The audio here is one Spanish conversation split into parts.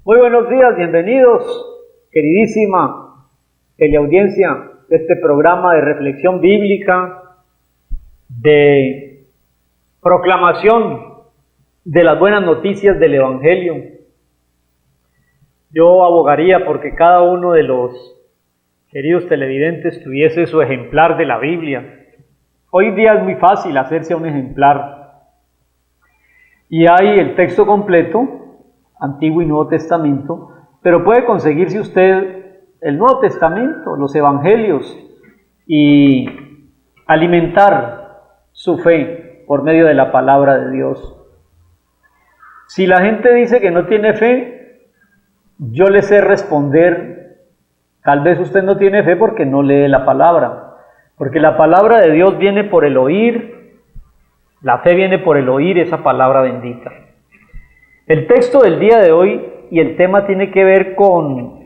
Muy buenos días, bienvenidos, queridísima teleaudiencia de este programa de reflexión bíblica, de proclamación de las buenas noticias del Evangelio. Yo abogaría porque cada uno de los queridos televidentes tuviese su ejemplar de la Biblia. Hoy día es muy fácil hacerse un ejemplar. Y hay el texto completo, Antiguo y Nuevo Testamento, pero puede conseguirse usted el Nuevo Testamento, los Evangelios, y alimentar su fe por medio de la palabra de Dios. Si la gente dice que no tiene fe, yo le sé responder, tal vez usted no tiene fe porque no lee la palabra, porque la palabra de Dios viene por el oír, la fe viene por el oír esa palabra bendita. El texto del día de hoy y el tema tiene que ver con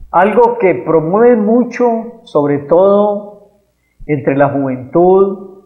algo que promueve mucho, sobre todo entre la juventud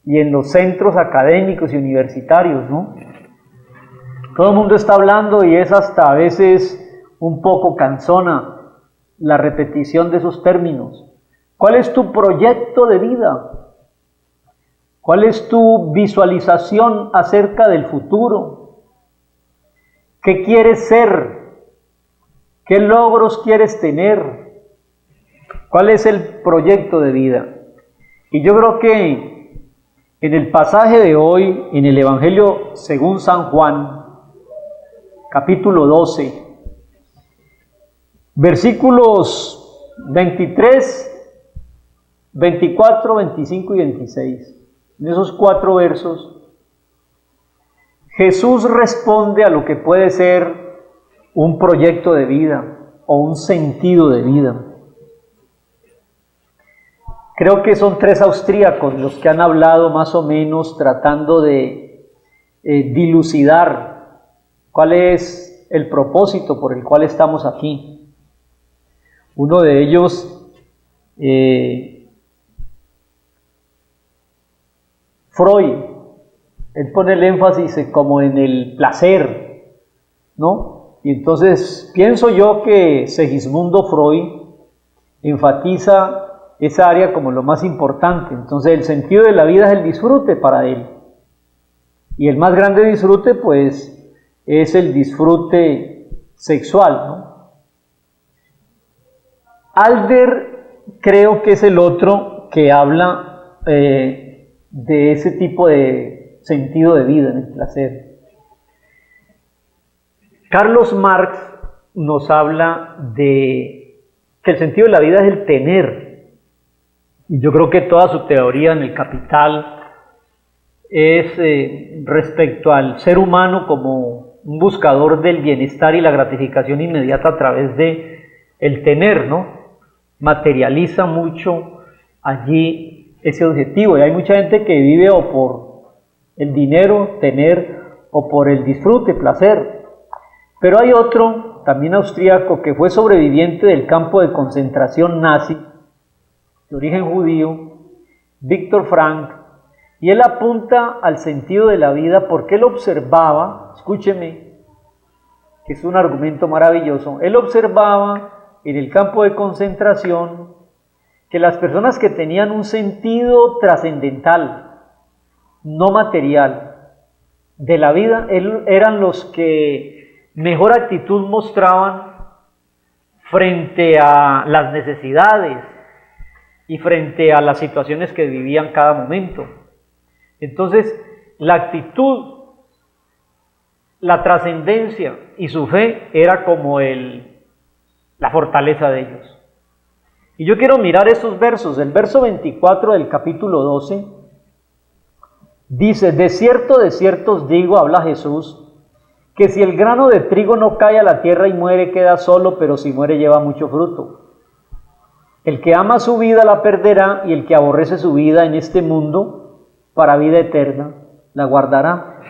y en los centros académicos y universitarios, ¿no? Todo el mundo está hablando y es hasta a veces un poco cansona la repetición de esos términos. ¿Cuál es tu proyecto de vida? ¿Cuál es tu visualización acerca del futuro? ¿Qué quieres ser? ¿Qué logros quieres tener? ¿Cuál es el proyecto de vida? Y yo creo que en el pasaje de hoy, en el Evangelio según San Juan, capítulo 12, versículos 23, 24, 25 y 26, en esos 4 versos, Jesús responde a lo que puede ser un proyecto de vida o un sentido de vida. Creo que son 3 austríacos los que han hablado más o menos tratando de dilucidar cuál es el propósito por el cual estamos aquí. Uno de ellos, Freud, él pone el énfasis como en el placer, ¿no? Y entonces pienso yo que Segismundo Freud enfatiza esa área como lo más importante. Entonces el sentido de la vida es el disfrute para él. Y el más grande disfrute, pues, es el disfrute sexual, ¿no? Adler creo que es el otro que habla de ese tipo de sentido de vida en el placer. Carlos Marx nos habla de que el sentido de la vida es el tener. Y yo creo que toda su teoría en el Capital es respecto al ser humano como un buscador del bienestar y la gratificación inmediata a través de el tener, ¿no? Materializa mucho allí ese objetivo. Y hay mucha gente que vive o por el dinero, tener, o por el disfrute, placer. Pero hay otro, también austríaco, que fue sobreviviente del campo de concentración nazi, de origen judío, Viktor Frankl, y él apunta al sentido de la vida porque él observaba, escúcheme, que es un argumento maravilloso, él observaba en el campo de concentración que las personas que tenían un sentido trascendental, no material, de la vida, eran los que mejor actitud mostraban frente a las necesidades y frente a las situaciones que vivían cada momento. Entonces, la actitud, la trascendencia y su fe era como la fortaleza de ellos. Y yo quiero mirar esos versos. El verso 24 del capítulo 12 dice: de cierto os digo, habla Jesús, que si el grano de trigo no cae a la tierra y muere, queda solo, pero si muere lleva mucho fruto. El que ama su vida la perderá, y el que aborrece su vida en este mundo, para vida eterna, la guardará.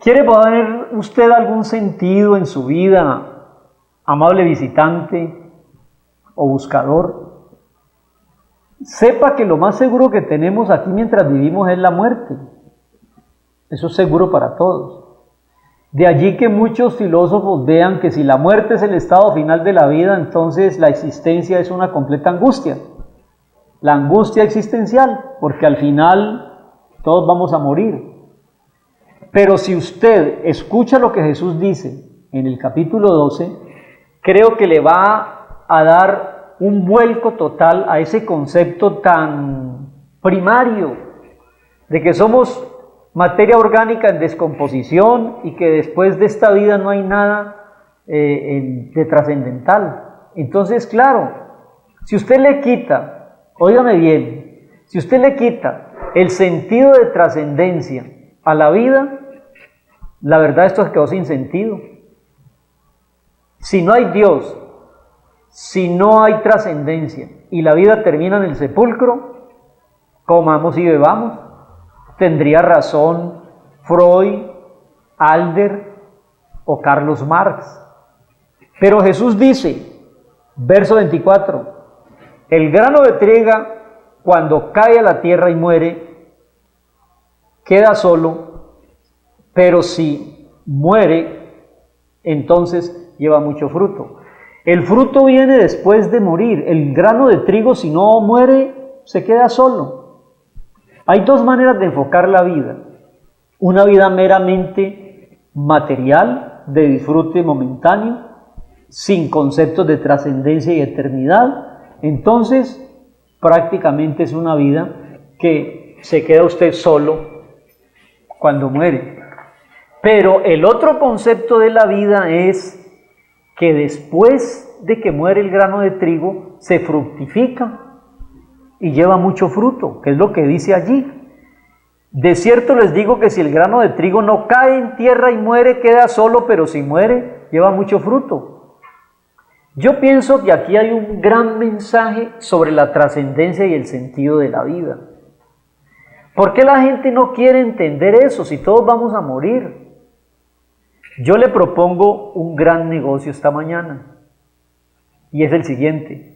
¿Quiere poner usted algún sentido en su vida, amable visitante o buscador? Sepa que lo más seguro que tenemos aquí mientras vivimos es la muerte. Eso es seguro para todos. De allí que muchos filósofos vean que si la muerte es el estado final de la vida, entonces la existencia es una completa angustia. La angustia existencial, porque al final todos vamos a morir. Pero si usted escucha lo que Jesús dice en el capítulo 12, creo que le va a dar un vuelco total a ese concepto tan primario de que somos materia orgánica en descomposición y que después de esta vida no hay nada de trascendental. Entonces, claro, si usted le quita, óigame bien, si usted le quita el sentido de trascendencia a la vida, la verdad esto quedó sin sentido. Si no hay Dios, si no hay trascendencia y la vida termina en el sepulcro, comamos y bebamos. Tendría razón Freud, Adler o Carlos Marx. Pero Jesús dice, verso 24, el grano de trigo cuando cae a la tierra y muere, queda solo, pero si muere, entonces lleva mucho fruto. El fruto viene después de morir. El grano de trigo, si no muere, se queda solo. Hay dos maneras de enfocar la vida. Una vida meramente material, de disfrute momentáneo, sin conceptos de trascendencia y eternidad. Entonces, prácticamente es una vida que se queda usted solo cuando muere. Pero el otro concepto de la vida es que después de que muere el grano de trigo, se fructifica y lleva mucho fruto, que es lo que dice allí. De cierto les digo que si el grano de trigo no cae en tierra y muere, queda solo, pero si muere, lleva mucho fruto. Yo pienso que aquí hay un gran mensaje sobre la trascendencia y el sentido de la vida. ¿Por qué la gente no quiere entender eso si todos vamos a morir? Yo le propongo un gran negocio esta mañana y es el siguiente.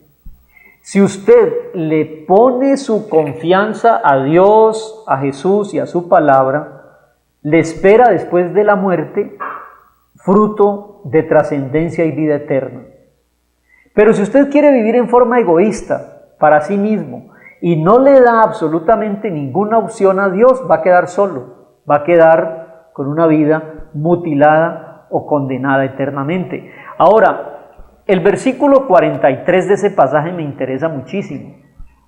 Si usted le pone su confianza a Dios, a Jesús y a su palabra, le espera después de la muerte fruto de trascendencia y vida eterna. Pero si usted quiere vivir en forma egoísta para sí mismo y no le da absolutamente ninguna opción a Dios, va a quedar solo, va a quedar con una vida mutilada o condenada eternamente. Ahora, el versículo 43 de ese pasaje me interesa muchísimo,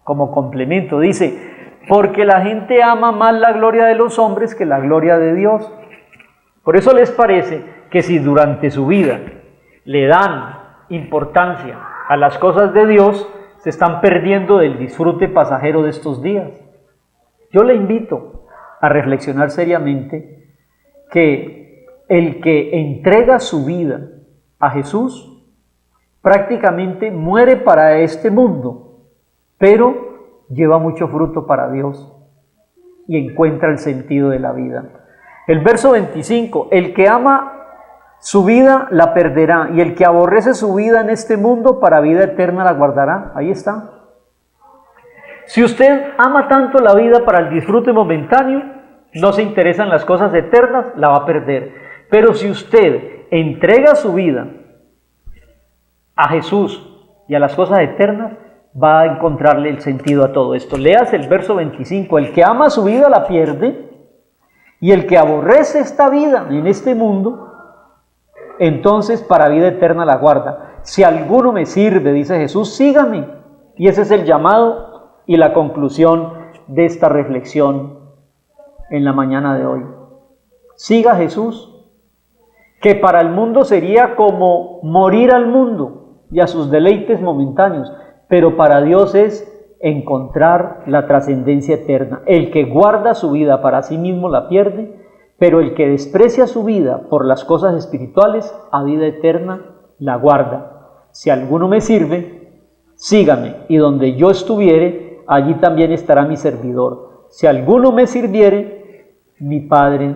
como complemento. Dice, porque la gente ama más la gloria de los hombres que la gloria de Dios. Por eso les parece que si durante su vida le dan importancia a las cosas de Dios, se están perdiendo del disfrute pasajero de estos días. Yo le invito a reflexionar seriamente que el que entrega su vida a Jesús prácticamente muere para este mundo, pero lleva mucho fruto para Dios y encuentra el sentido de la vida. El verso 25, el que ama su vida la perderá, y el que aborrece su vida en este mundo para vida eterna la guardará. Ahí está. Si usted ama tanto la vida para el disfrute momentáneo, no se interesa en las cosas eternas, la va a perder. Pero si usted entrega su vida a Jesús y a las cosas eternas, va a encontrarle el sentido a todo esto. Leas el verso 25, el que ama su vida la pierde, y el que aborrece esta vida en este mundo, entonces para vida eterna la guarda. Si alguno me sirve, dice Jesús, sígame. Y ese es el llamado y la conclusión de esta reflexión en la mañana de hoy. Siga a Jesús, que para el mundo sería como morir al mundo y a sus deleites momentáneos, pero para Dios es encontrar la trascendencia eterna. El que guarda su vida para sí mismo la pierde, pero el que desprecia su vida por las cosas espirituales, a vida eterna la guarda. Si alguno me sirve, sígame, y donde yo estuviere, allí también estará mi servidor. Si alguno me sirviere, mi Padre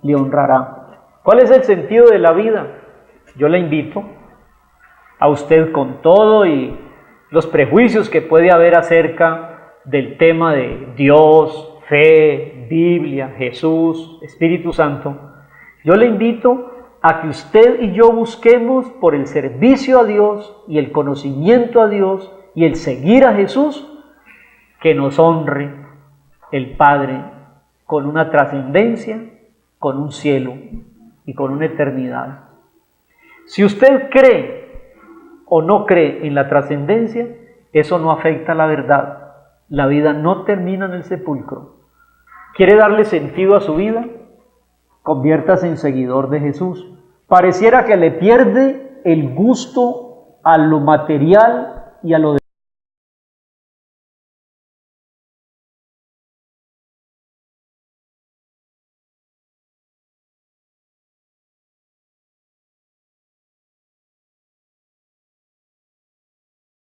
le honrará. ¿Cuál es el sentido de la vida? Yo le invito a usted, con todo y los prejuicios que puede haber acerca del tema de Dios, fe, Biblia, Jesús, Espíritu Santo, yo le invito a que usted y yo busquemos por el servicio a Dios y el conocimiento a Dios y el seguir a Jesús, que nos honre el Padre con una trascendencia, con un cielo y con una eternidad. Si usted cree o no cree en la trascendencia, eso no afecta a la verdad. La vida no termina en el sepulcro. ¿Quiere darle sentido a su vida? Conviértase en seguidor de Jesús. Pareciera que le pierde el gusto a lo material y a lo